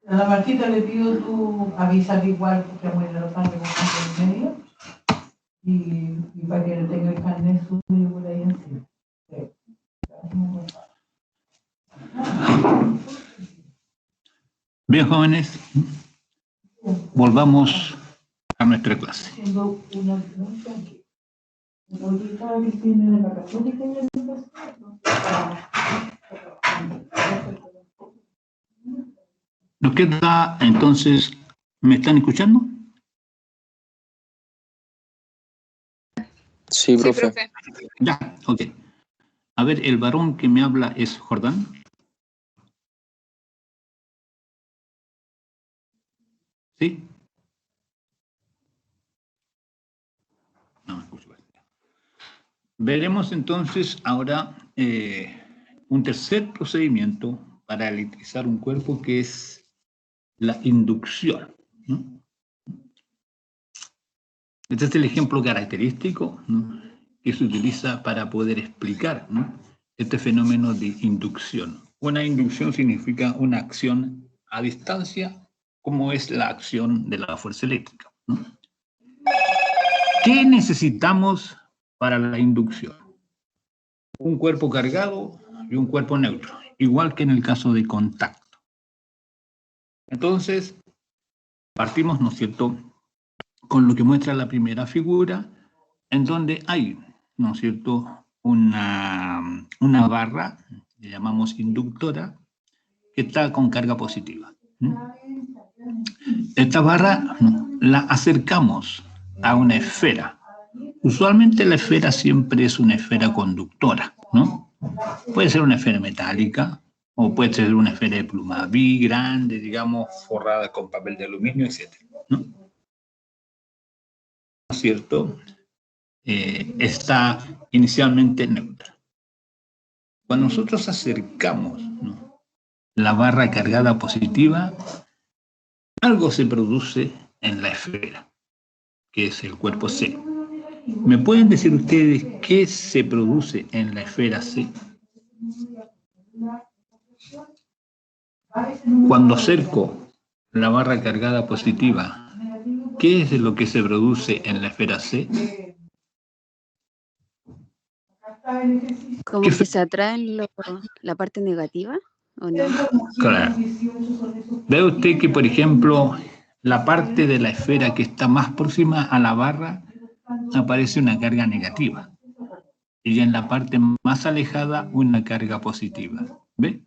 A la Marquita le pido tú avisar igual que muy de los años en medio y para que tenga el carnet suyo por ahí encima. Bien, jóvenes, volvamos a nuestra clase. Nos queda, entonces, ¿me están escuchando? Sí, profe. Ya, ok. A ver, el varón que me habla es Jordán. ¿Sí? No me escucho. Veremos entonces ahora un tercer procedimiento para electrizar un cuerpo, que es la inducción, ¿no? Este es el ejemplo característico, ¿no?, que se utiliza para poder explicar, ¿no?, este fenómeno de inducción. Una inducción significa una acción a distancia, como es la acción de la fuerza eléctrica, ¿no? ¿Qué necesitamos para la inducción? Un cuerpo cargado y un cuerpo neutro, igual que en el caso de contacto. Entonces, partimos, ¿no es cierto?, con lo que muestra la primera figura, en donde hay, ¿no es cierto?, una barra, que llamamos inductora, que está con carga positiva. Esta barra la acercamos a una esfera. Usualmente la esfera siempre es una esfera conductora, ¿no? Puede ser una esfera metálica, o puede ser una esfera de pluma B, grande, digamos, forrada con papel de aluminio, etc., ¿no? ¿Cierto? Está inicialmente neutra. Cuando nosotros acercamos, ¿no?, la barra cargada positiva, algo se produce en la esfera, que es el cuerpo C. ¿Me pueden decir ustedes qué se produce en la esfera C? Cuando acerco la barra cargada positiva, ¿qué es lo que se produce en la esfera C? ¿Como que se atraen la parte negativa o no? Claro. Ve usted que, por ejemplo, la parte de la esfera que está más próxima a la barra aparece una carga negativa, y en la parte más alejada una carga positiva. ¿Ve?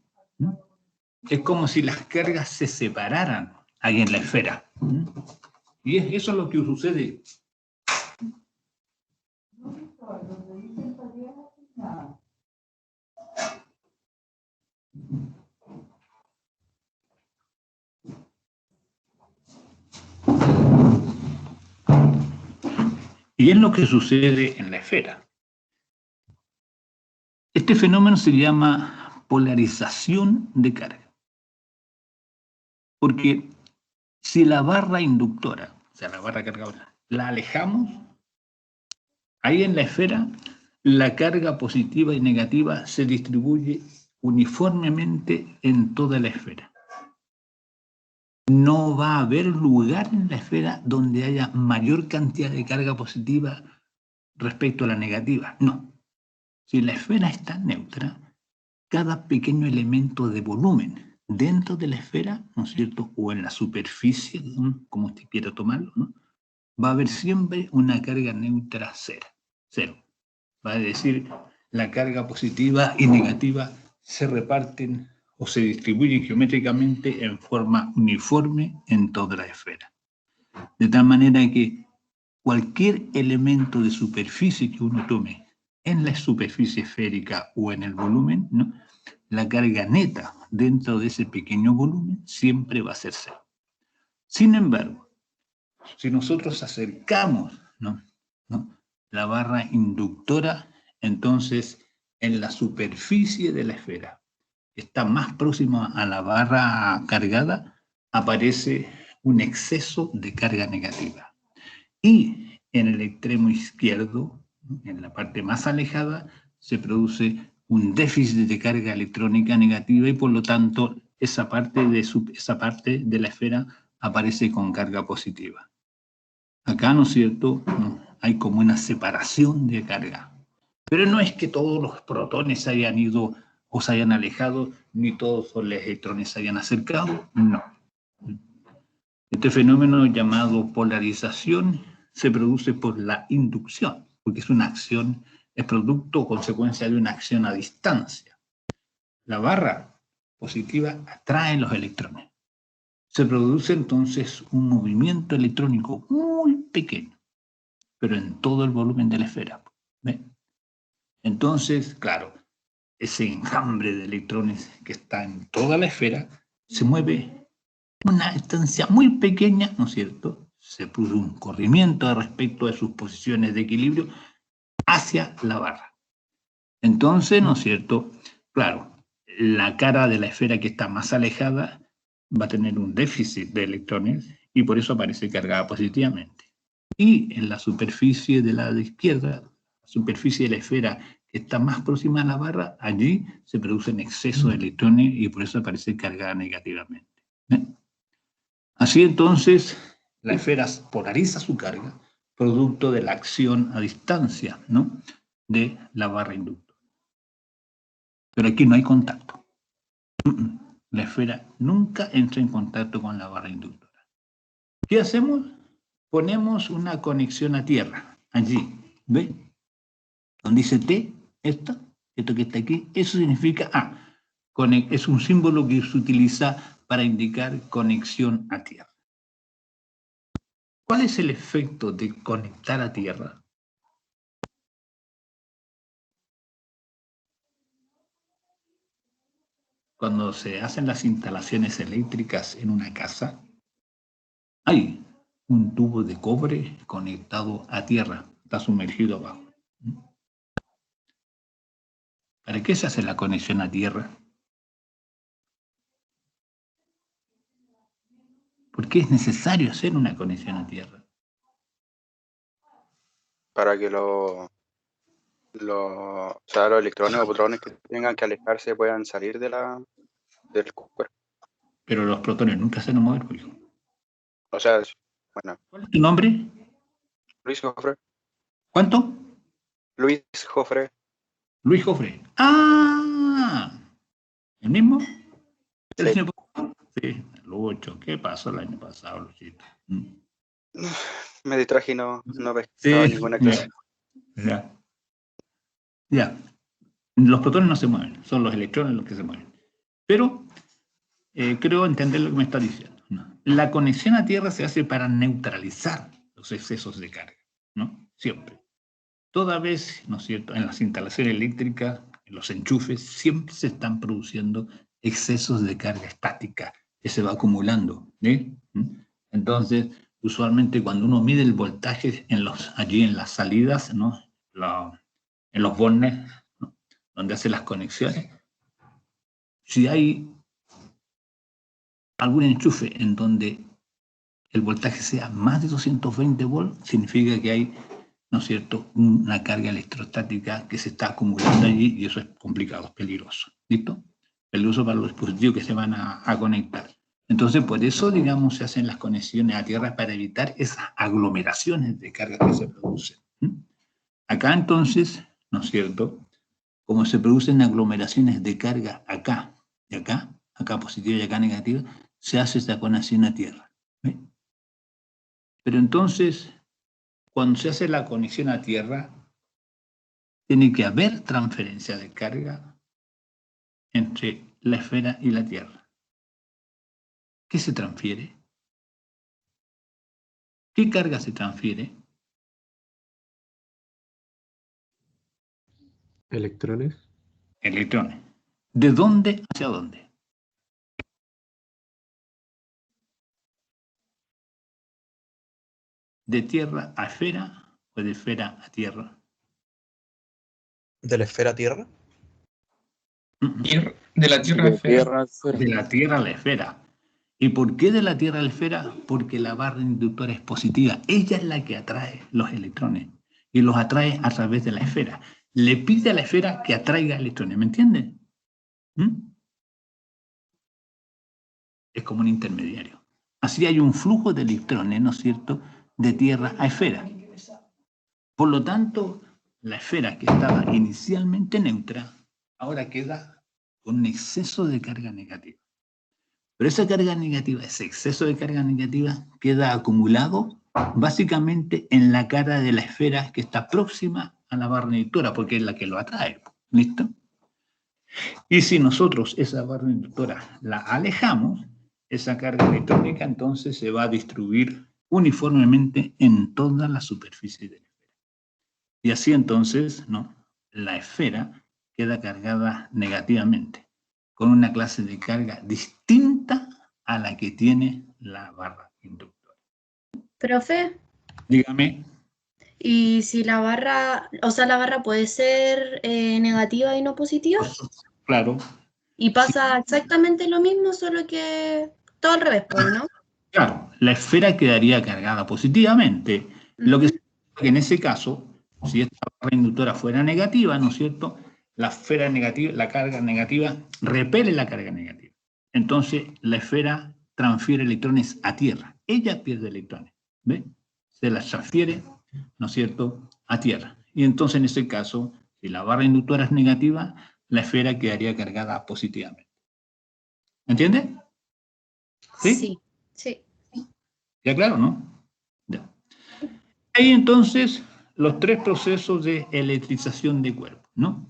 Es como si las cargas se separaran ahí en la esfera. Y eso es lo que sucede. Y es lo que sucede en la esfera. Este fenómeno se llama polarización de carga. Porque si la barra inductora, o sea, la barra cargadora, la alejamos, ahí en la esfera, la carga positiva y negativa se distribuye uniformemente en toda la esfera. No va a haber lugar en la esfera donde haya mayor cantidad de carga positiva respecto a la negativa. No. Si la esfera está neutra, cada pequeño elemento de volumen dentro de la esfera, ¿no es cierto?, o en la superficie, ¿no?, como usted quiera tomarlo, ¿no?, va a haber siempre una carga neutra cero. Va a decir, la carga positiva y negativa se reparten o se distribuyen geométricamente en forma uniforme en toda la esfera. De tal manera que cualquier elemento de superficie que uno tome en la superficie esférica o en el volumen, ¿no?, la carga neta dentro de ese pequeño volumen siempre va a ser cero. Sin embargo, si nosotros acercamos, ¿no?, la barra inductora, entonces en la superficie de la esfera, que está más próxima a la barra cargada, aparece un exceso de carga negativa. Y en el extremo izquierdo, en la parte más alejada, se produce un déficit de carga electrónica negativa y por lo tanto esa parte de la esfera aparece con carga positiva. Acá, ¿no es cierto?, hay como una separación de carga. Pero no es que todos los protones se hayan ido o se hayan alejado, ni todos los electrones se hayan acercado, no. Este fenómeno llamado polarización se produce por la inducción, porque es una acción, es producto o consecuencia de una acción a distancia. La barra positiva atrae los electrones. Se produce entonces un movimiento electrónico muy pequeño, pero en todo el volumen de la esfera. ¿Ve? Entonces, claro, ese enjambre de electrones que está en toda la esfera se mueve una distancia muy pequeña, ¿no es cierto? Se produce un corrimiento respecto de sus posiciones de equilibrio hacia la barra. Entonces, ¿no es cierto? Claro, la cara de la esfera que está más alejada va a tener un déficit de electrones y por eso aparece cargada positivamente. Y en la superficie de la izquierda, la superficie de la esfera que está más próxima a la barra, allí se produce un exceso de electrones y por eso aparece cargada negativamente. ¿Eh? Así entonces, la esfera polariza su carga, producto de la acción a distancia, ¿no?, de la barra inductora. Pero aquí no hay contacto. La esfera nunca entra en contacto con la barra inductora. ¿Qué hacemos? Ponemos una conexión a tierra, allí, ¿ve? Donde dice T, esto que está aquí, eso significa, es un símbolo que se utiliza para indicar conexión a tierra. ¿Cuál es el efecto de conectar a tierra? Cuando se hacen las instalaciones eléctricas en una casa, hay un tubo de cobre conectado a tierra, está sumergido abajo. ¿Para qué se hace la conexión a tierra? ¿Por qué es necesario hacer una conexión a tierra? Para que los electrones o protones que tengan que alejarse puedan salir del cuerpo. Pero los protones nunca se van a mover, por ejemplo. O sea, bueno. ¿Cuál es tu nombre? Luis Jofre. ¿Cuánto? Luis Jofre. Luis Jofre. ¡Ah! ¿El mismo? ¿El Sí. año pasado? Sí, Lucho. ¿Qué pasó el año pasado, Luchito? Me distraje y no pescaba ninguna clase. Ya. Los protones no se mueven, son los electrones los que se mueven. Pero creo entender lo que me está diciendo, ¿no? La conexión a tierra se hace para neutralizar los excesos de carga, ¿no? Siempre. Toda vez, ¿no es cierto?, en las instalaciones eléctricas, en los enchufes, siempre se están produciendo excesos de carga estática que se va acumulando, ¿eh? Entonces, usualmente cuando uno mide el voltaje allí en las salidas, ¿no?, en los bornes, ¿no?, donde hace las conexiones, si hay algún enchufe en donde el voltaje sea más de 220 volts, significa que hay, ¿no es cierto?, una carga electrostática que se está acumulando allí y eso es complicado, es peligroso. ¿Listo? Peligroso para los dispositivos que se van a conectar. Entonces, por eso, digamos, se hacen las conexiones a tierra para evitar esas aglomeraciones de carga que se producen. Acá, entonces, ¿no es cierto?, como se producen aglomeraciones de carga acá y acá positiva y acá negativa, se hace esta conexión a tierra. ¿Ve? Pero entonces, cuando se hace la conexión a tierra, tiene que haber transferencia de carga entre la esfera y la tierra. ¿Qué se transfiere? ¿Qué carga se transfiere? Electrones. Electrones. ¿De dónde hacia dónde? ¿De tierra a esfera o de esfera a tierra? ¿De la esfera Tierra? De la Tierra a la esfera. De la Tierra a la esfera. ¿Y por qué de la Tierra a la esfera? Porque la barra inductora es positiva. Ella es la que atrae los electrones y los atrae a través de la esfera. Le pide a la esfera que atraiga electrones, ¿me entienden? es como un intermediario. Así hay un flujo de electrones, ¿no es cierto?, de tierra a esfera. Por lo tanto, la esfera que estaba inicialmente neutra, ahora queda con un exceso de carga negativa. Pero esa carga negativa, ese exceso de carga negativa, queda acumulado básicamente en la cara de la esfera que está próxima a la barra inductora, porque es la que lo atrae. ¿Listo? Y si nosotros esa barra inductora la alejamos, esa carga electrónica entonces se va a distribuir uniformemente en toda la superficie de la esfera. Y así entonces, ¿no?, la esfera queda cargada negativamente, con una clase de carga distinta a la que tiene la barra inductora. Profe, Dígame. ¿y si la barra, o sea, la barra puede ser negativa y no positiva? Claro. Y pasa exactamente lo mismo, solo que todo al revés, pues, ¿no? Claro, la esfera quedaría cargada positivamente. Lo que en ese caso, si esta barra inductora fuera negativa, ¿no es cierto?, la esfera negativa, la carga negativa repele la carga negativa. Entonces, la esfera transfiere electrones a tierra. Ella pierde electrones, ¿ve? Se las transfiere, ¿no es cierto?, a tierra. Y entonces, en ese caso, si la barra inductora es negativa, la esfera quedaría cargada positivamente. ¿Entiende? ¿Sí? Sí. ¿Ya claro, no? Ya. Hay entonces los tres procesos de electrización de cuerpo, ¿no?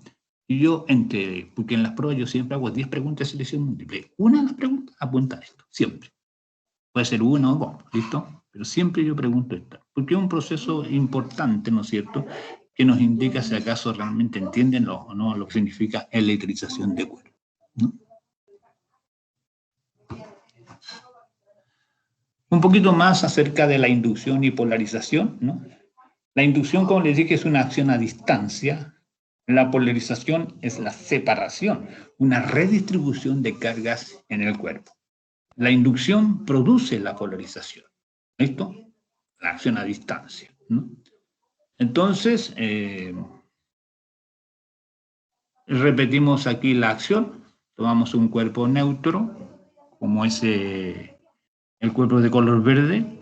Y yo porque en las pruebas yo siempre hago 10 preguntas de selección múltiple. Una de las preguntas apunta a esto, siempre. Puede ser una o dos, ¿listo? Pero siempre yo pregunto esto, porque es un proceso importante, ¿no es cierto?, que nos indica si acaso realmente entienden o no lo que significa electrización de cuerpo, ¿no? Un poquito más acerca de la inducción y polarización, ¿no? La inducción, como les dije, es una acción a distancia. La polarización es la separación, una redistribución de cargas en el cuerpo. La inducción produce la polarización. ¿Listo? La acción a distancia, ¿no? Entonces, repetimos aquí la acción. Tomamos un cuerpo neutro, como es el cuerpo de color verde.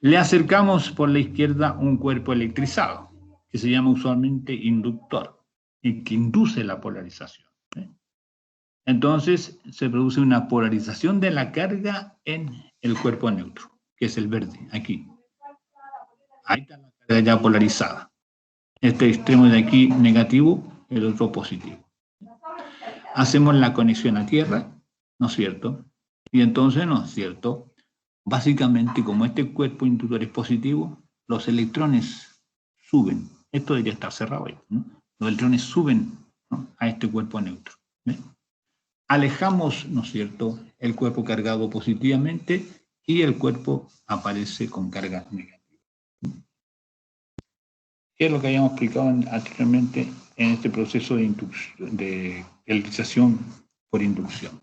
Le acercamos por la izquierda un cuerpo electrizado, que se llama usualmente inductor, y que induce la polarización. Entonces, se produce una polarización de la carga en el cuerpo neutro, que es el verde, aquí. Ahí está la carga ya polarizada. Este extremo de aquí negativo, el otro positivo. Hacemos la conexión a tierra, ¿no es cierto? Y entonces, ¿no es cierto?, básicamente, como este cuerpo inductor es positivo, los electrones suben. Esto debería estar cerrado ahí, ¿no? Los electrones suben, ¿no?, a este cuerpo neutro. ¿Ven? Alejamos, ¿no es cierto?, el cuerpo cargado positivamente y el cuerpo aparece con carga negativa. ¿Qué es lo que habíamos explicado anteriormente en este proceso de electrización por inducción?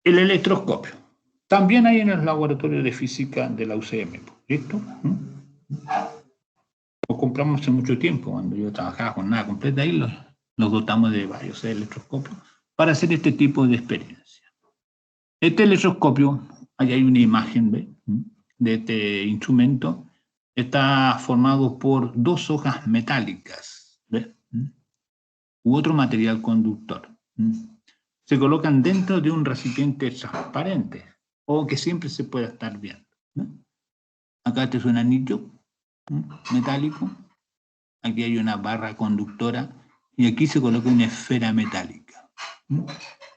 El electroscopio. También hay en el laboratorio de física de la UCM. ¿Listo? Lo compramos hace mucho tiempo, cuando yo trabajaba con nada completa, ahí los dotamos de varios electroscopios para hacer este tipo de experiencia. Este electroscopio, ahí hay una imagen, ¿ve?, de este instrumento. Está formado por dos hojas metálicas, ¿ve?, u otro material conductor. Se colocan dentro de un recipiente transparente o que siempre se pueda estar viendo, ¿no? Acá este es un anillo metálico, aquí hay una barra conductora y aquí se coloca una esfera metálica.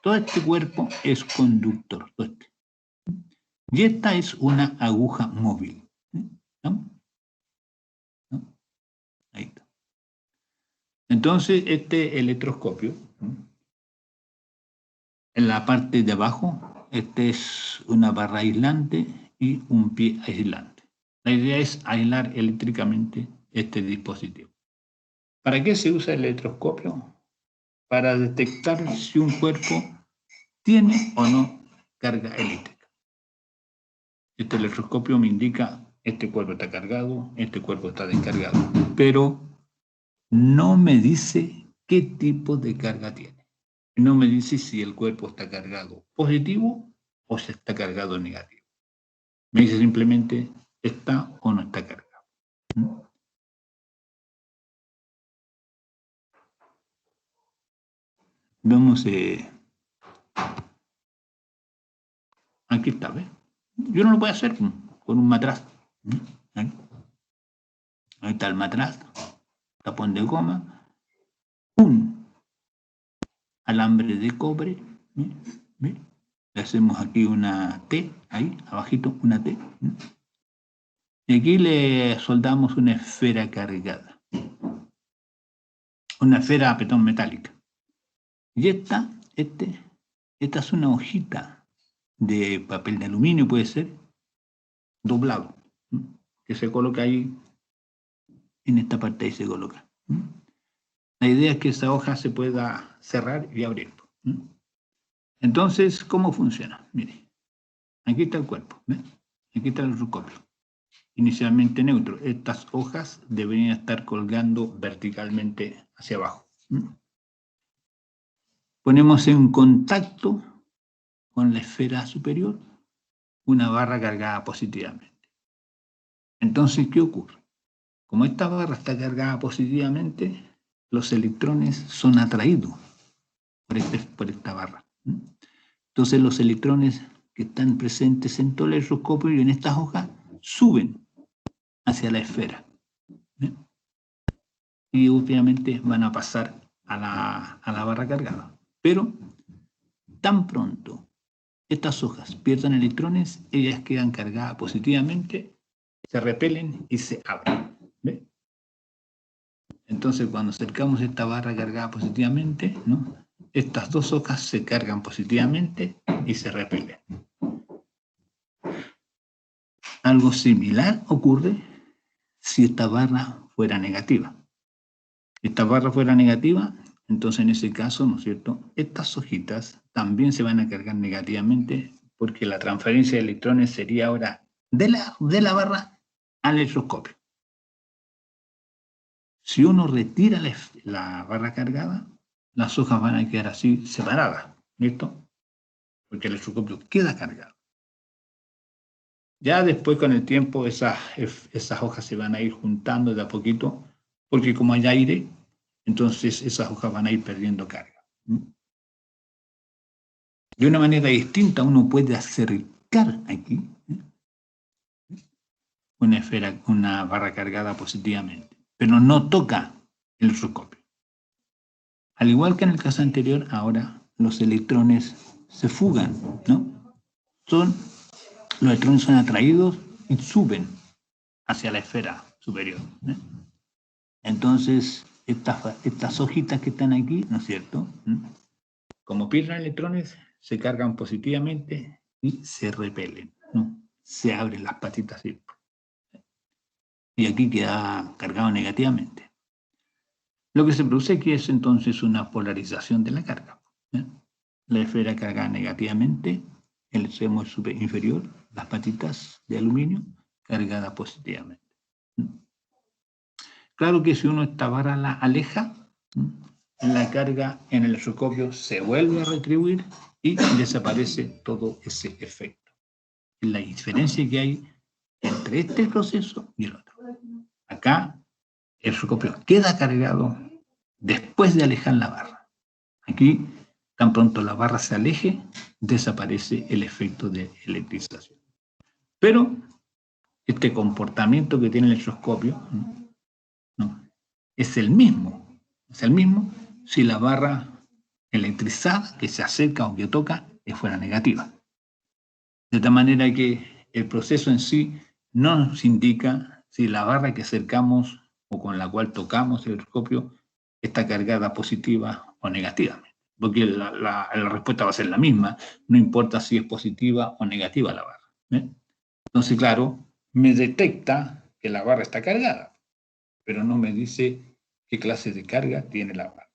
Todo este cuerpo es conductor, todo este. Y esta es una aguja móvil, ¿no? Ahí está. Entonces, este electroscopio, en la parte de abajo, este es una barra aislante y un pie aislante. La idea es aislar eléctricamente este dispositivo. ¿Para qué se usa el electroscopio? Para detectar si un cuerpo tiene o no carga eléctrica. Este electroscopio me indica este cuerpo está cargado, este cuerpo está descargado. Pero no me dice qué tipo de carga tiene. No me dice si el cuerpo está cargado positivo o si está cargado negativo. Me dice simplemente está o no está cargado. Vamos, aquí está, ¿ves? Yo no lo puedo hacer con un matraz. Ahí está el matraz, tapón de goma, un alambre de cobre, ¿ves? Le hacemos aquí una T, ahí, abajito, una T. Y aquí le soldamos una esfera cargada. Una esfera, perdón, metálica. Y esta es una hojita de papel de aluminio, puede ser, doblado, que se coloca ahí, en esta parte ahí se coloca. La idea es que esa hoja se pueda cerrar y abrir. Entonces, ¿cómo funciona? Mire, aquí está el cuerpo, ¿ves? Aquí está el roscopio. Inicialmente neutro. Estas hojas deberían estar colgando verticalmente hacia abajo. Ponemos en contacto con la esfera superior una barra cargada positivamente. Entonces, ¿qué ocurre? Como esta barra está cargada positivamente, los electrones son atraídos por esta barra. Entonces, los electrones que están presentes en todo el electroscopio y en estas hojas suben hacia la esfera. Y obviamente van a pasar a la barra cargada. Pero tan pronto estas hojas pierdan electrones, ellas quedan cargadas positivamente, se repelen y se abren. ¿Ve? Entonces, cuando acercamos esta barra cargada positivamente, ¿no? Estas dos hojas se cargan positivamente y se repelen. Algo similar ocurre si esta barra fuera negativa. Esta barra fuera negativa, entonces en ese caso, ¿no es cierto?, estas hojitas también se van a cargar negativamente porque la transferencia de electrones sería ahora de la barra al electroscopio. Si uno retira la barra cargada, las hojas van a quedar así separadas, ¿listo? Porque el electroscopio queda cargado. Ya después con el tiempo esas hojas se van a ir juntando de a poquito, porque como hay aire, entonces esas hojas van a ir perdiendo carga. De una manera distinta uno puede acercar aquí una barra cargada positivamente, pero no toca el electroscopio. Al igual que en el caso anterior, ahora los electrones se fugan, ¿no? Los electrones son atraídos y suben hacia la esfera superior. Entonces, estas hojitas que están aquí, ¿no es cierto?, como pierden electrones, se cargan positivamente y se repelen, ¿no? Se abren las patitas así. Y aquí queda cargado negativamente. Lo que se produce aquí es entonces una polarización de la carga. La esfera cargada negativamente, el extremo inferior, las patitas de aluminio, cargada positivamente. Claro que si uno esta barra la aleja, la carga en el electroscopio se vuelve a retribuir y desaparece todo ese efecto. La diferencia que hay entre este proceso y el otro. Acá el electroscopio queda cargado después de alejar la barra. Aquí, tan pronto la barra se aleje, desaparece el efecto de electrización. Pero este comportamiento que tiene el electroscopio no, es el mismo si la barra electrizada que se acerca o que toca fuera negativa. De tal manera que el proceso en sí no nos indica si la barra que acercamos o con la cual tocamos el electroscopio está cargada positiva o negativamente, porque la respuesta va a ser la misma, no importa si es positiva o negativa la barra. Entonces, claro, me detecta que la barra está cargada, pero no me dice qué clase de carga tiene la barra.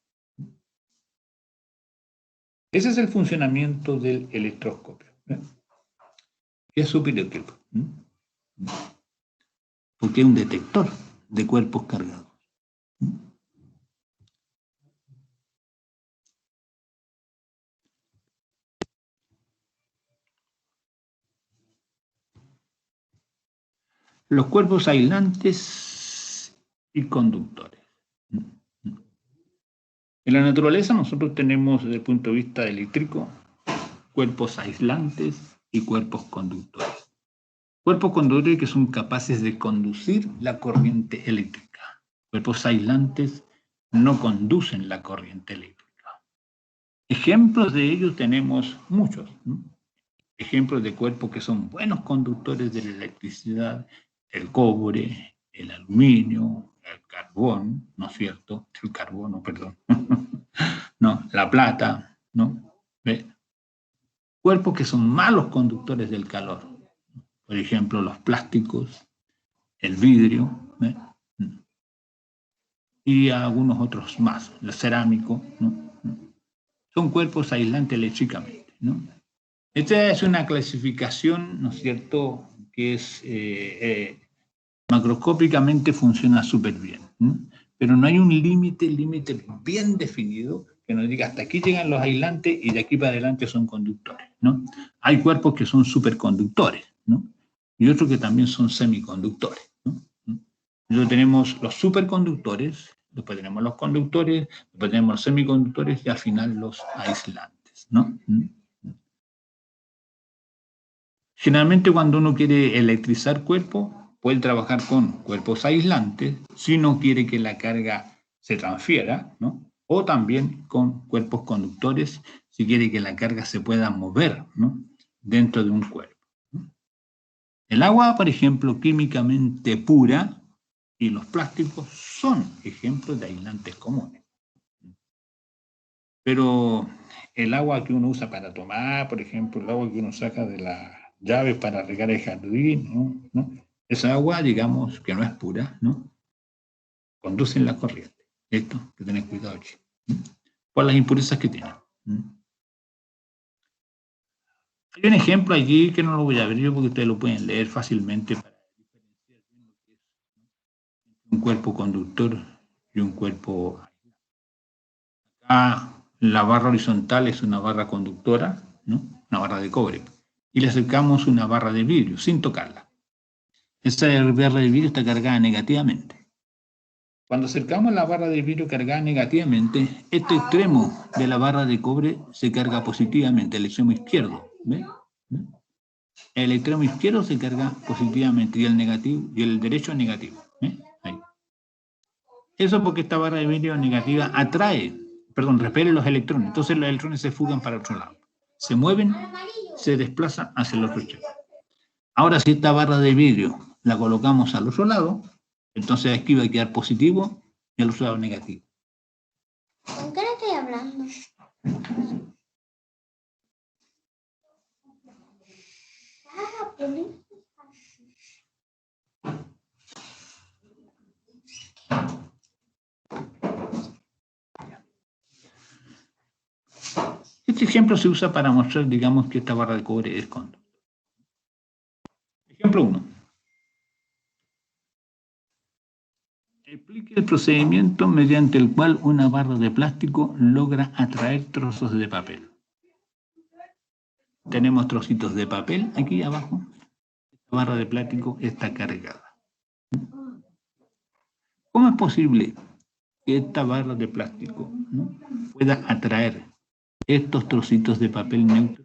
Ese es el funcionamiento del electroscopio. Es superior que porque es un detector de cuerpos cargados. Los cuerpos aislantes y conductores. En la naturaleza nosotros tenemos, desde el punto de vista eléctrico, cuerpos aislantes y cuerpos conductores. Cuerpos conductores que son capaces de conducir la corriente eléctrica. Cuerpos aislantes no conducen la corriente eléctrica. Ejemplos de ellos tenemos muchos, ¿no? Ejemplos de cuerpos que son buenos conductores de la electricidad: el cobre, el aluminio, el carbón, ¿no es cierto? El carbono, perdón. No, la plata, ¿no? ¿Ve? Cuerpos que son malos conductores del calor. Por ejemplo, los plásticos, el vidrio, ¿ve? Y algunos otros más, el cerámico, ¿no? Son cuerpos aislantes eléctricamente, ¿no? Esta es una clasificación, ¿no es cierto?, que es macroscópicamente funciona súper bien, ¿no? Pero no hay un límite bien definido que nos diga hasta aquí llegan los aislantes y de aquí para adelante son conductores, ¿no? Hay cuerpos que son superconductores, ¿no? Y otros que también son semiconductores, ¿no? Entonces tenemos los superconductores, después tenemos los conductores, después tenemos los semiconductores y al final los aislantes, ¿no? Generalmente cuando uno quiere electrizar cuerpos, puede trabajar con cuerpos aislantes si no quiere que la carga se transfiera, ¿no? O también con cuerpos conductores si quiere que la carga se pueda mover, ¿no?, dentro de un cuerpo, ¿no? El agua, por ejemplo, químicamente pura, y los plásticos son ejemplos de aislantes comunes. Pero el agua que uno usa para tomar, por ejemplo, el agua que uno saca de las llaves para regar el jardín, ¿no? Esa agua, digamos, que no es pura, ¿no?, conduce en la corriente. Esto, que tener cuidado aquí, ¿no?, por las impurezas que tiene. Hay un ejemplo allí que no lo voy a ver yo porque ustedes lo pueden leer fácilmente para diferenciar bien lo que es un cuerpo conductor y un cuerpo. Acá la barra horizontal es una barra conductora, ¿no?, una barra de cobre, y le acercamos una barra de vidrio sin tocarla. Esa barra de vidrio está cargada negativamente. Cuando acercamos la barra de vidrio cargada negativamente, este extremo de la barra de cobre se carga positivamente, el extremo izquierdo, ¿ve? El extremo izquierdo se carga positivamente y el negativo, y el derecho negativo, ¿ve? Ahí. Eso porque esta barra de vidrio negativa repele los electrones, entonces los electrones se fugan para otro lado, se mueven, se desplazan hacia el otro extremo. Ahora, si esta barra de vidrio la colocamos al otro lado, entonces aquí va a quedar positivo y al otro lado negativo. ¿Con qué le estoy hablando? Este ejemplo se usa para mostrar, digamos, que esta barra de cobre es conductor. Ejemplo 1. Explique el procedimiento mediante el cual una barra de plástico logra atraer trozos de papel. Tenemos trocitos de papel aquí abajo. Esta barra de plástico está cargada. ¿Cómo es posible que esta barra de plástico, ¿no?, pueda atraer estos trocitos de papel neutro?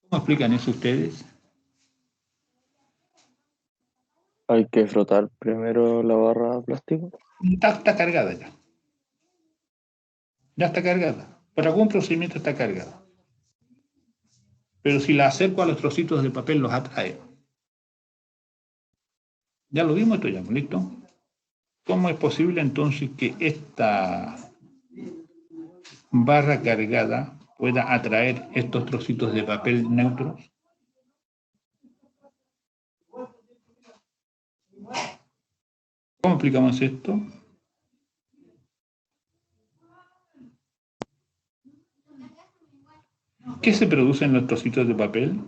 ¿Cómo explican eso ustedes? Hay que frotar primero la barra de plástico. Está cargada ya. Ya está cargada. Por algún procedimiento está cargada. Pero si la acerco a los trocitos de papel, los atrae. Ya lo vimos esto, ya, ¿listo? ¿Cómo es posible entonces que esta barra cargada pueda atraer estos trocitos de papel neutros? ¿Cómo explicamos esto? ¿Qué se produce en los trocitos de papel?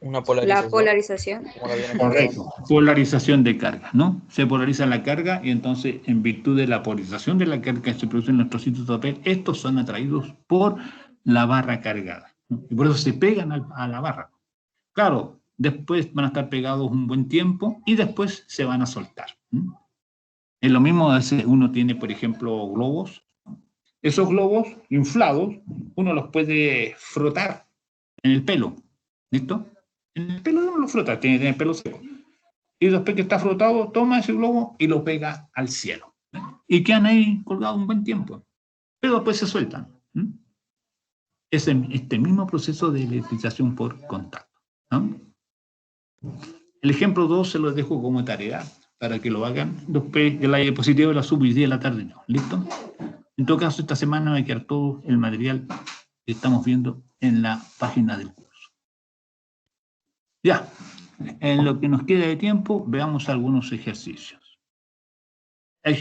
Una polarización. La polarización. Como la viene Correcto. Polarización de carga, ¿no? Se polariza la carga y entonces, en virtud de la polarización de la carga que se produce en los trocitos de papel, estos son atraídos por la barra cargada. Y por eso se pegan a la barra. Claro, después van a estar pegados un buen tiempo y después se van a soltar. Es lo mismo, a veces uno tiene, por ejemplo, globos. Esos globos inflados, uno los puede frotar en el pelo. ¿Listo? En el pelo uno lo frota, tiene que tener el pelo seco. Y después que está frotado, toma ese globo y lo pega al cielo. Y quedan ahí colgados un buen tiempo. Pero después se sueltan. Es este mismo proceso de electrización por contacto, ¿no? El ejemplo 2 se lo dejo como tarea para que lo hagan. Después de la diapositiva la subo y de la tarde. ¿No? ¿Listo? En todo caso, esta semana va a quedar todo el material que estamos viendo en la página del curso. Ya, en lo que nos queda de tiempo, veamos algunos ejercicios.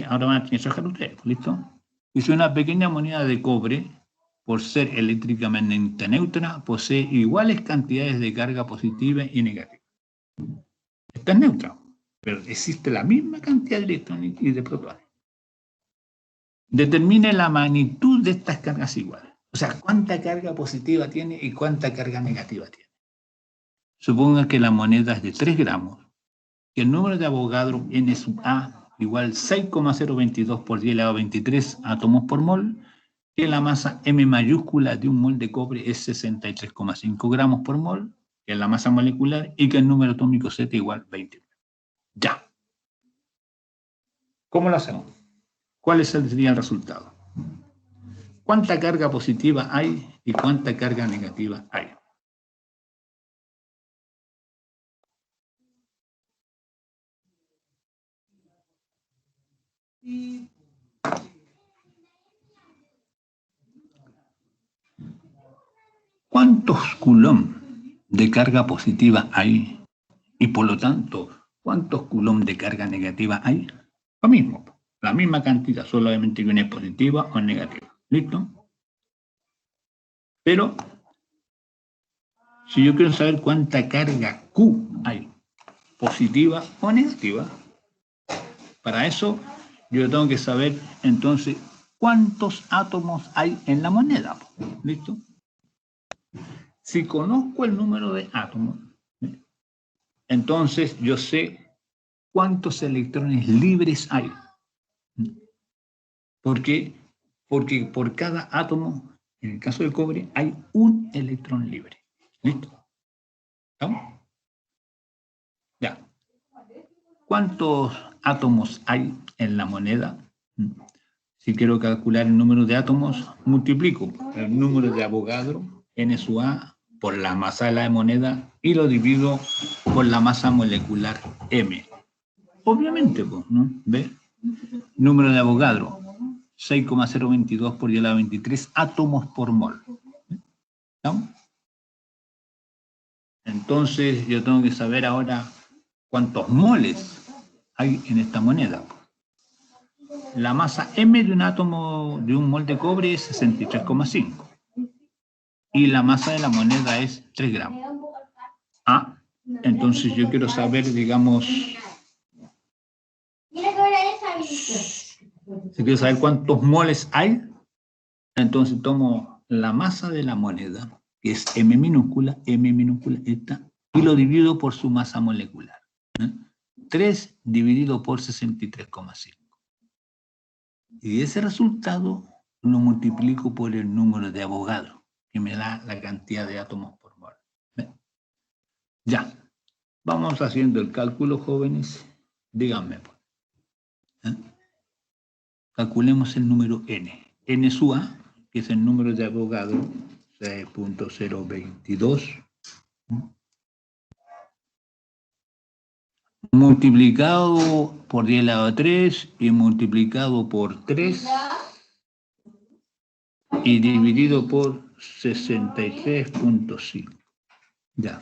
Ahora van a tener que trabajar ustedes, ¿listo? Dice una pequeña moneda de cobre, por ser eléctricamente neutra, posee iguales cantidades de carga positiva y negativa. Está neutra, pero existe la misma cantidad de electrones y de protones. Determine la magnitud de estas cargas iguales. O sea, cuánta carga positiva tiene y cuánta carga negativa tiene. Suponga que la moneda es de 3 gramos, que el número de Avogadro N sub A igual 6,022 por 10 elevado a 23 átomos por mol, que la masa M mayúscula de un mol de cobre es 63,5 gramos por mol, que es la masa molecular, y que el número atómico Z igual 20. Ya. ¿Cómo lo hacemos? ¿Cuál sería el resultado? ¿Cuánta carga positiva hay y cuánta carga negativa hay? ¿Cuántos coulomb de carga positiva hay? Y por lo tanto, ¿cuántos coulomb de carga negativa hay? Lo mismo, la misma cantidad, solamente que una es positiva o negativa. ¿Listo? Pero, si yo quiero saber cuánta carga Q hay, positiva o negativa, para eso yo tengo que saber entonces cuántos átomos hay en la moneda. ¿Listo? Si conozco el número de átomos, entonces yo sé cuántos electrones libres hay. ¿Por qué? Porque por cada átomo, en el caso del cobre, hay un electrón libre. ¿Listo? ¿Estamos? Ya. ¿Cuántos átomos hay en la moneda? Si quiero calcular el número de átomos, multiplico el número de Avogadro, N sub A, por la masa de la moneda y lo divido por la masa molecular M. Obviamente, pues, ¿no? ¿Ve? Número de Avogadro, 6,022 por 10 elevado a 23 átomos por mol. ¿No? Entonces, yo tengo que saber ahora cuántos moles hay en esta moneda. La masa M de un átomo de un mol de cobre es 63,5. Y la masa de la moneda es 3 gramos. Ah, entonces yo quiero saber, digamos, si quiero saber cuántos moles hay, entonces tomo la masa de la moneda, que es M minúscula esta, y lo divido por su masa molecular. 3 dividido por 63,5. Y ese resultado lo multiplico por el número de Avogadro, que me da la cantidad de átomos por mol. ¿Ven? Ya. Vamos haciendo el cálculo, jóvenes. Díganme. Calculemos el número N. N sub A, que es el número de Avogadro, 6.022. Multiplicado por 10 elevado a 3 y multiplicado por 3 y dividido por 63,5. Ya.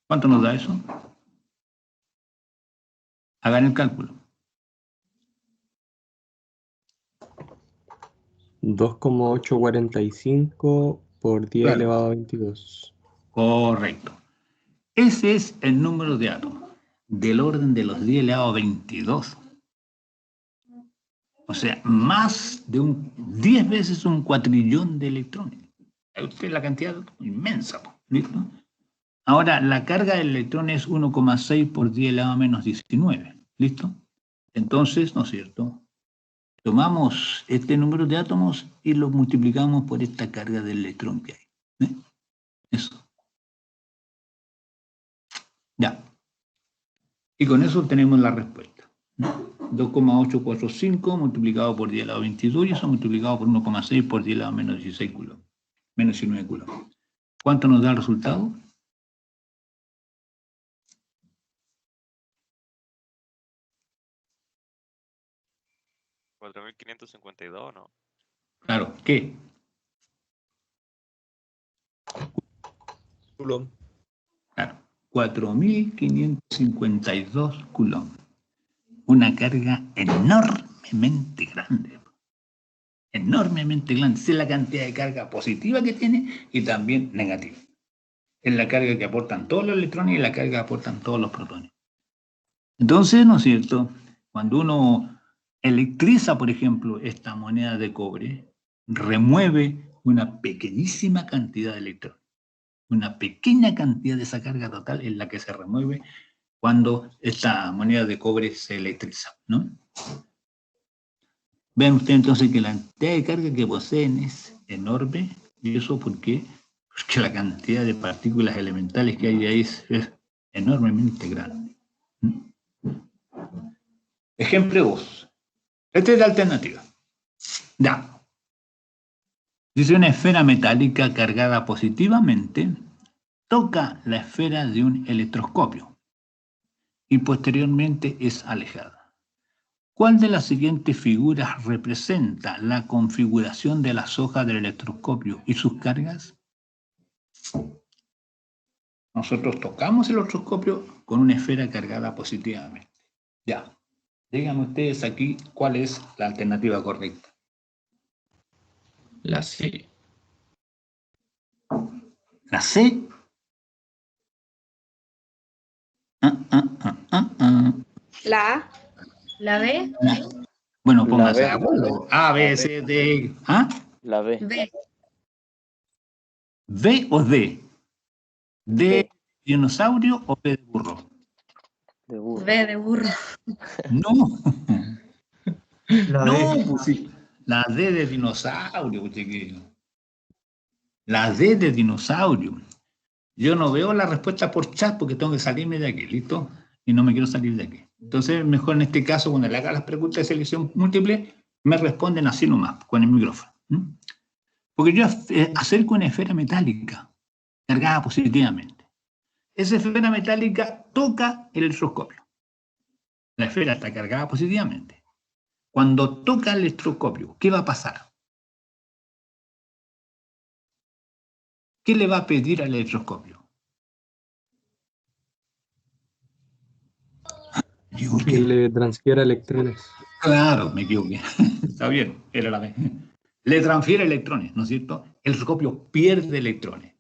¿Cuánto nos da eso? Hagan el cálculo. 2,845 por 10 Claro. elevado a 22. Correcto. Ese es el número de átomos, del orden de los 10 elevado a 22. O sea, más de 10 veces un cuatrillón de electrones. Usted la cantidad inmensa, ¿listo? Ahora, la carga del electrón es 1,6 por 10 elevado a menos 19, ¿listo? Entonces, ¿no es cierto? Tomamos este número de átomos y lo multiplicamos por esta carga del electrón que hay. Eso. Ya. Y con eso tenemos la respuesta. 2,845 multiplicado por 10 elevado a 22 y eso multiplicado por 1,6 por 10 elevado a menos 16 coulombs. Menos 19 coulombs. ¿Cuánto nos da el resultado? ¿4.552 no? Claro, ¿qué? Coulomb. Claro, 4.552 coulombs. Una carga enormemente grande. Enormemente grande. Esa es la cantidad de carga positiva que tiene y también negativa. Es la carga que aportan todos los electrones y la carga que aportan todos los protones. Entonces, ¿no es cierto? Cuando uno electriza, por ejemplo, esta moneda de cobre, remueve una pequeñísima cantidad de electrones. Una pequeña cantidad de esa carga total es la que se remueve cuando esta moneda de cobre se electriza, ¿no? Vean ustedes entonces que la cantidad de carga que poseen es enorme. ¿Y eso por qué? Porque la cantidad de partículas elementales que hay ahí es enormemente grande. Ejemplo 2. Esta es la alternativa. Ya. Dice una esfera metálica cargada positivamente toca la esfera de un electroscopio y posteriormente es alejada. ¿Cuál de las siguientes figuras representa la configuración de las hojas del electroscopio y sus cargas? Nosotros tocamos el electroscopio con una esfera cargada positivamente. Ya. Díganme ustedes aquí cuál es la alternativa correcta. La C. ¿La C? La A. La B. Bueno, La póngase B. de acuerdo. A, B, C, D. ¿Ah? La B. B. ¿B o D? ¿D de dinosaurio o B de burro? De burro. B de burro. No. La No, D. pues sí. La D de dinosaurio, chiquillo. La D de dinosaurio. Yo no veo la respuesta por chat porque tengo que salirme de aquí, ¿listo? Y no me quiero salir de aquí. Entonces, mejor en este caso, cuando le haga las preguntas de selección múltiple, me responden así nomás, con el micrófono. Porque yo acerco una esfera metálica cargada positivamente. Esa esfera metálica toca el electroscopio. La esfera está cargada positivamente. Cuando toca el electroscopio, ¿qué va a pasar? ¿Qué le va a pedir al electroscopio? Que le transfiera electrones. Claro, me equivoqué. Está bien, era la B. Le transfiere electrones, ¿no es cierto? El electroscopio pierde electrones.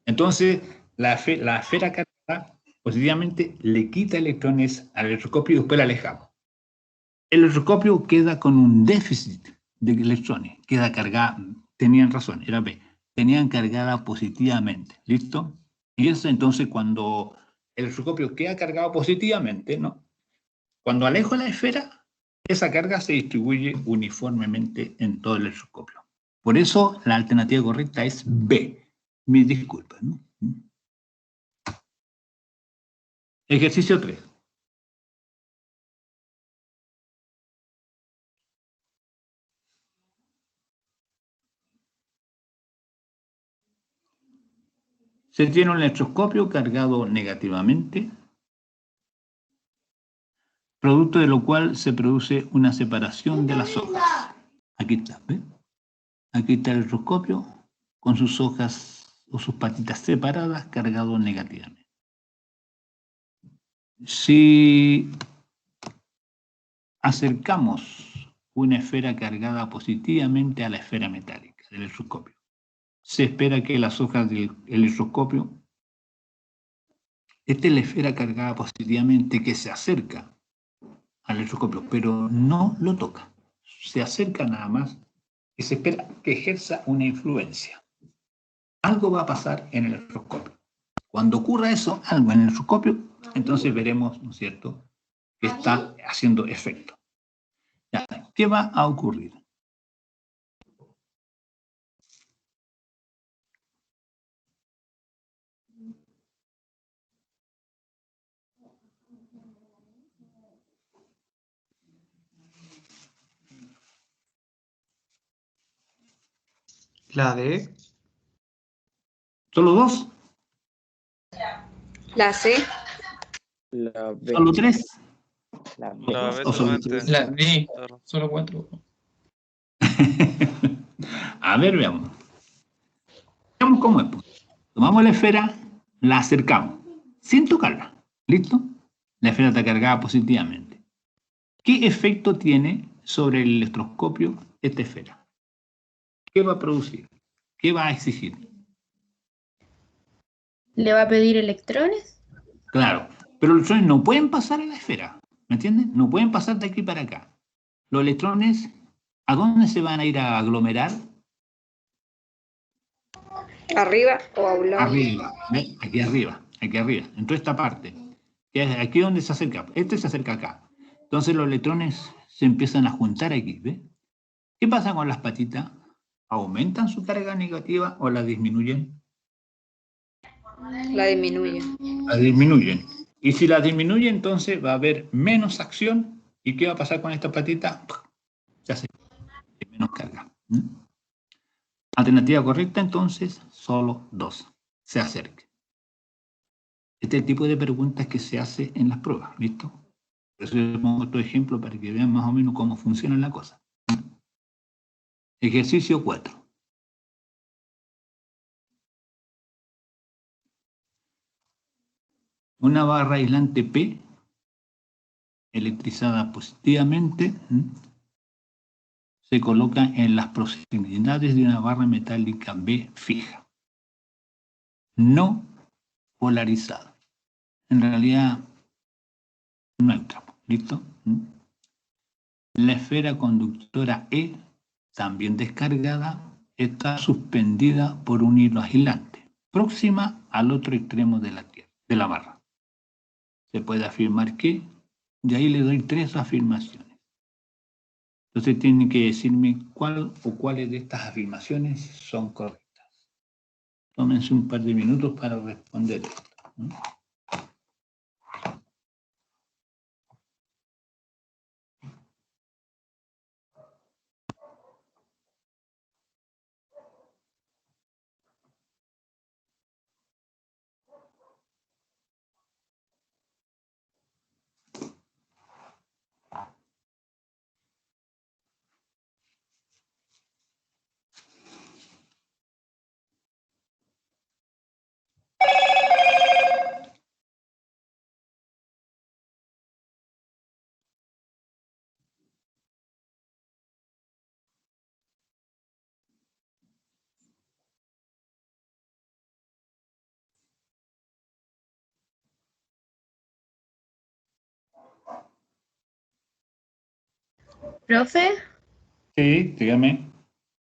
Entonces, la esfera cargada positivamente le quita electrones al electroscopio y después la alejamos. El electroscopio queda con un déficit de electrones, queda cargada, tenían razón, era B, tenían cargada positivamente, ¿listo? Y eso entonces cuando el electroscopio queda cargado positivamente, ¿no? Cuando alejo la esfera, esa carga se distribuye uniformemente en todo el electroscopio. Por eso la alternativa correcta es B. Mis disculpas, ¿no? Ejercicio 3. Se tiene un electroscopio cargado negativamente, producto de lo cual se produce una separación de las hojas. Aquí está, ¿ves? Aquí está el electroscopio con sus hojas o sus patitas separadas cargado negativamente. Si acercamos una esfera cargada positivamente a la esfera metálica del electroscopio, se espera que las hojas del electroscopio, esta es la esfera cargada positivamente que se acerca al electroscopio, pero no lo toca, se acerca nada más y se espera que ejerza una influencia. Algo va a pasar en el electroscopio. Cuando ocurra eso, algo en el electroscopio, entonces veremos, ¿no es cierto?, que está haciendo efecto. Ya, ¿qué va a ocurrir? La D. ¿Solo dos? La C. La B. ¿Solo tres? La B. La B ¿O solo solamente. La D. Claro. Solo 4. A ver, veamos. Veamos cómo es. Tomamos la esfera, la acercamos, sin tocarla. ¿Listo? La esfera está cargada positivamente. ¿Qué efecto tiene sobre el electroscopio esta esfera? ¿Qué va a producir? ¿Qué va a exigir? ¿Le va a pedir electrones? Claro, pero los electrones no pueden pasar a la esfera, ¿me entienden? No pueden pasar de aquí para acá. Los electrones, ¿a dónde se van a ir a aglomerar? Arriba o a un lado. Arriba, ¿ves? Aquí arriba, en toda esta parte. Que es aquí donde se acerca, este se acerca acá. Entonces los electrones se empiezan a juntar aquí, ¿ves? ¿Qué pasa con las patitas? ¿Aumentan su carga negativa o la disminuyen? La disminuye. La disminuyen. Y si la disminuye, entonces va a haber menos acción. ¿Y qué va a pasar con esta patita? Se hace menos carga. Alternativa correcta, entonces, solo dos. Se acerque. Este es el tipo de preguntas que se hace en las pruebas, ¿listo? Por eso les pongo otro ejemplo para que vean más o menos cómo funciona la cosa. Ejercicio 4. Una barra aislante P, electrizada positivamente, se coloca en las proximidades de una barra metálica B fija, no polarizada. En realidad, neutra. ¿Listo? La esfera conductora E, también descargada, está suspendida por un hilo aislante, próxima al otro extremo de la Tierra, de la barra. Se puede afirmar que, y ahí le doy tres afirmaciones. Entonces tienen que decirme cuál o cuáles de estas afirmaciones son correctas. Tómense un par de minutos para responder esto, ¿no? Profe, Sí, dígame.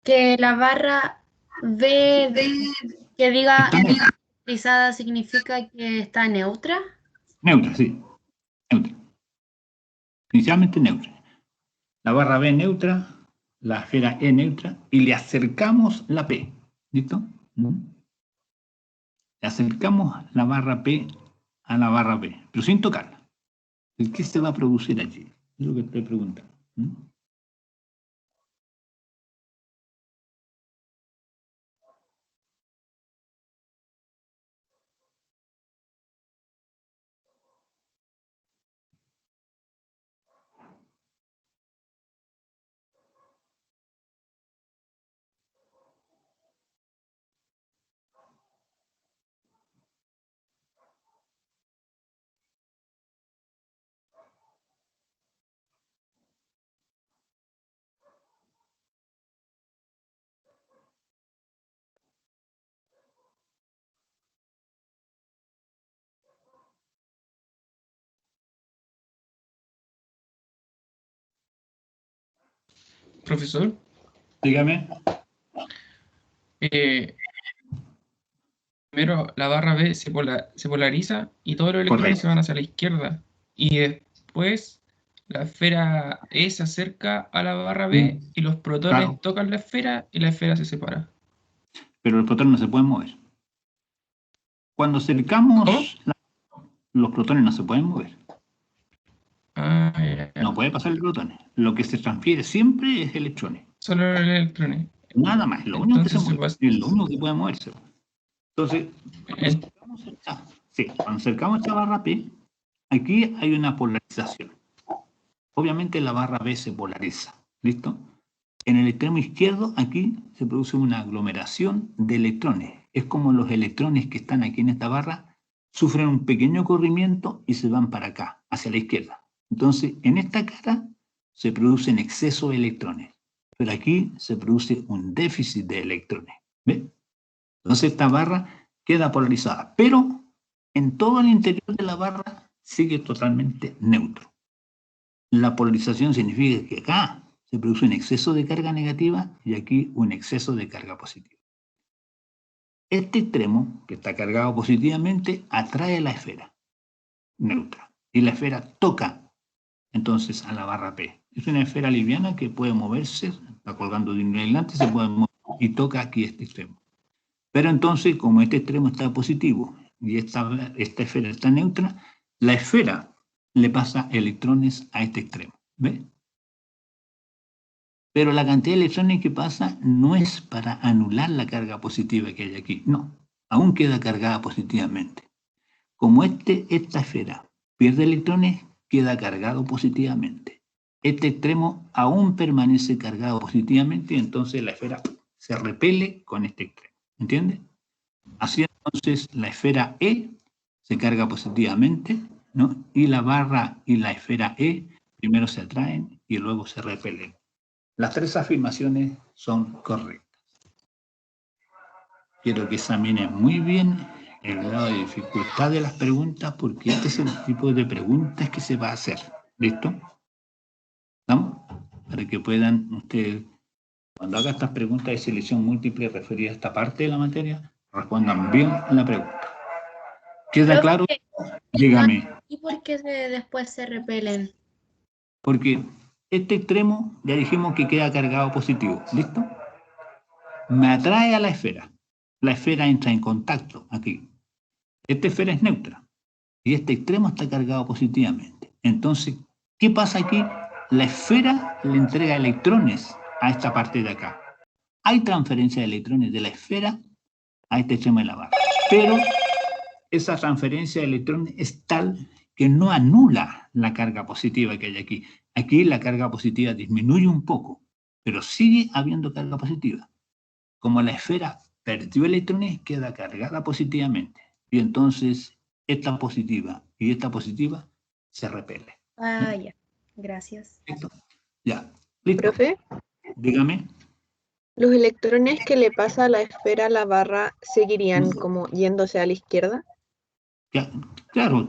que la barra B que diga Está neutra. electrizada significa que está neutra. Neutra, sí. Neutra. Inicialmente neutra. La barra B neutra, la esfera E neutra, y le acercamos la P. ¿Listo? Le acercamos la barra P a la barra B, pero sin tocarla. ¿Qué se va a producir allí? Es lo que estoy preguntando. Profesor, Dígame. primero la barra B se polariza y todos los electrones Correcto. se van hacia la izquierda. Y después la esfera E se acerca a la barra B y los protones Claro. tocan la esfera y la esfera se separa. Pero los protones no se pueden mover. Cuando acercamos, los protones no se pueden mover. Ah, ya, ya. No puede pasar el protones. Lo que se transfiere siempre es electrones. Solo los electrones. Nada más. Lo único que se Entonces, mueve. Es lo único que puede moverse. Entonces, cuando acercamos esta barra P, aquí hay una polarización. Obviamente la barra B se polariza. ¿Listo? En el extremo izquierdo, aquí se produce una aglomeración de electrones. Es como los electrones que están aquí en esta barra sufren un pequeño corrimiento y se van para acá, hacia la izquierda. Entonces, en esta cara se producen exceso de electrones, pero aquí se produce un déficit de electrones. ¿Ve? Entonces, esta barra queda polarizada, pero en todo el interior de la barra sigue totalmente neutro. La polarización significa que acá se produce un exceso de carga negativa y aquí un exceso de carga positiva. Este extremo, que está cargado positivamente, atrae a la esfera neutra y la esfera toca entonces a la barra P. Es una esfera liviana que puede moverse, está colgando de un aislante, se puede mover y toca aquí este extremo. Pero entonces, como este extremo está positivo y esta esfera está neutra, la esfera le pasa electrones a este extremo. ¿Ve? Pero la cantidad de electrones que pasa no es para anular la carga positiva que hay aquí. No, aún queda cargada positivamente. Como esta esfera pierde electrones, queda cargado positivamente. Este extremo aún permanece cargado positivamente y entonces la esfera se repele con este extremo. ¿Entiende? Así entonces la esfera E se carga positivamente, ¿no? Y la barra y la esfera E primero se atraen y luego se repelen. Las tres afirmaciones son correctas. Quiero que examinen muy bien el grado de dificultad de las preguntas, porque este es el tipo de preguntas que se va a hacer. ¿Listo? ¿Estamos? Para que puedan ustedes, cuando haga estas preguntas de selección múltiple referidas a esta parte de la materia, respondan bien a la pregunta. ¿Queda claro? Dígame. ¿Y por qué después se repelen? Porque este extremo ya dijimos que queda cargado positivo. ¿Listo? Me atrae a la esfera. La esfera entra en contacto aquí. Esta esfera es neutra y este extremo está cargado positivamente. Entonces, ¿qué pasa aquí? La esfera le entrega electrones a esta parte de acá. Hay transferencia de electrones de la esfera a este extremo de la barra. Pero esa transferencia de electrones es tal que no anula la carga positiva que hay aquí. Aquí la carga positiva disminuye un poco, pero sigue habiendo carga positiva. Como la esfera perdió electrones, queda cargada positivamente. Y entonces esta positiva y esta positiva se repelen. Ah, ya. Gracias. ¿Listo? Ya. ¿Listo? Profe, Dígame. ¿los electrones que le pasa a la esfera a la barra seguirían como yéndose a la izquierda? Claro,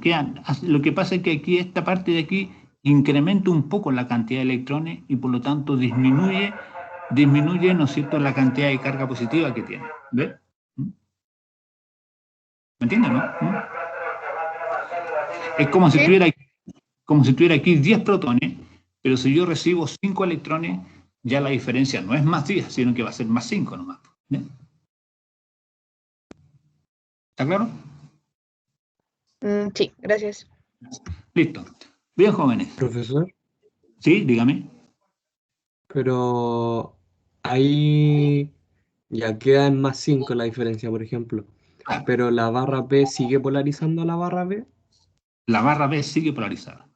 lo que pasa es que aquí, esta parte de aquí, incrementa un poco la cantidad de electrones y por lo tanto disminuye, ¿no es cierto?, la cantidad de carga positiva que tiene. ¿Ves? ¿Me entiendes, no? Es como si tuviera aquí 10 protones, pero si yo recibo 5 electrones, ya la diferencia no es más 10, sino que va a ser más 5 nomás. ¿Ves? ¿Está claro? Sí, gracias. Listo. Bien, jóvenes. Profesor, Sí, dígame. pero ahí ya queda en más 5 la diferencia, por ejemplo. Pero la barra P sigue polarizando a la barra B. La barra B sigue polarizada.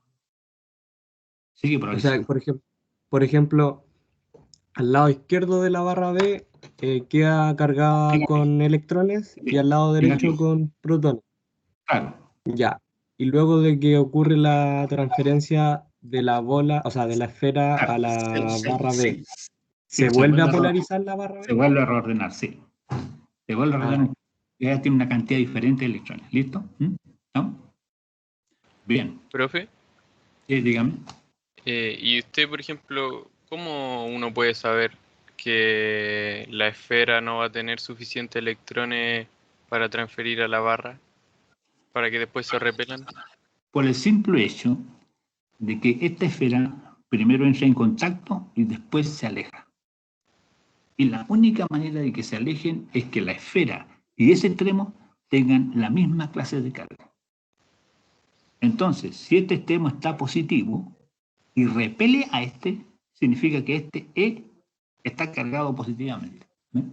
Sigue O polarizada. sea, por ejemplo, al lado izquierdo de la barra B queda cargada con electrones y al lado derecho con protones. Claro. Ya. Y luego de que ocurre la transferencia de la bola, o sea, de la esfera a la barra B, ¿se vuelve a polarizar la barra B? Se vuelve a reordenar, sí. Se vuelve a reordenar. Ya tiene una cantidad diferente de electrones. ¿Listo? ¿No? Bien. Profe. Sí, dígame. Y usted, por ejemplo, ¿Cómo uno puede saber que la esfera no va a tener suficientes electrones para transferir a la barra para que después se repelan? Por el simple hecho de que esta esfera primero entra en contacto y después se aleja. Y la única manera de que se alejen es que la esfera y ese extremo tengan la misma clase de carga. Entonces, si este extremo está positivo y repele a este, significa que este E está cargado positivamente. ¿Ve?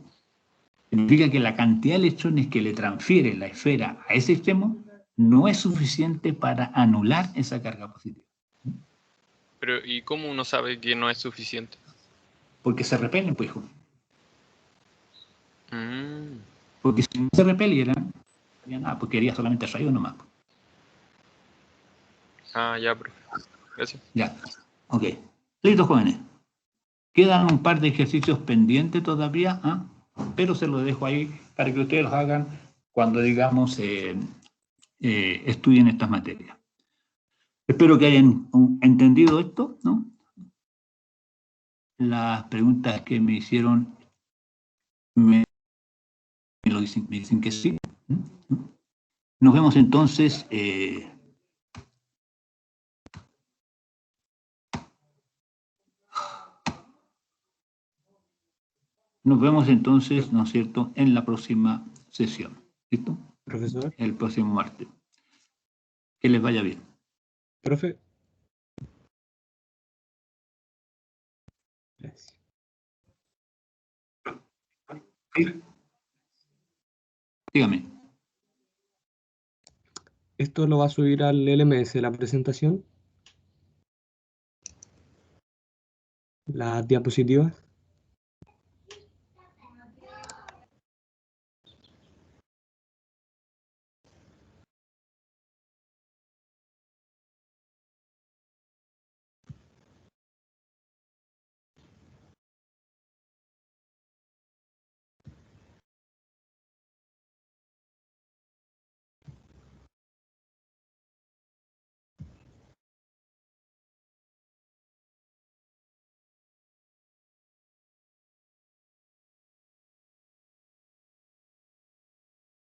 Significa que la cantidad de electrones que le transfiere la esfera a ese extremo no es suficiente para anular esa carga positiva. Pero, ¿y cómo uno sabe que no es suficiente? Porque se repelen, pues, hijo. Mm. Porque si no se repelieran, no había nada, porque quería solamente rayos nomás. Ah, ya, profe. Gracias. Ya, ok. Listo, jóvenes. Quedan un par de ejercicios pendientes todavía, ¿ah? Pero se los dejo ahí para que ustedes los hagan cuando, digamos, estudien estas materias. Espero que hayan entendido esto, ¿no? Las preguntas que me hicieron me dicen que sí. Nos vemos entonces. Nos vemos entonces, ¿no es cierto?, en la próxima sesión. ¿Listo? Profesor. El próximo martes. Que les vaya bien. Profe. Gracias. Sí. Dígame. ¿Esto lo va a subir al LMS, la presentación? ¿Las diapositivas?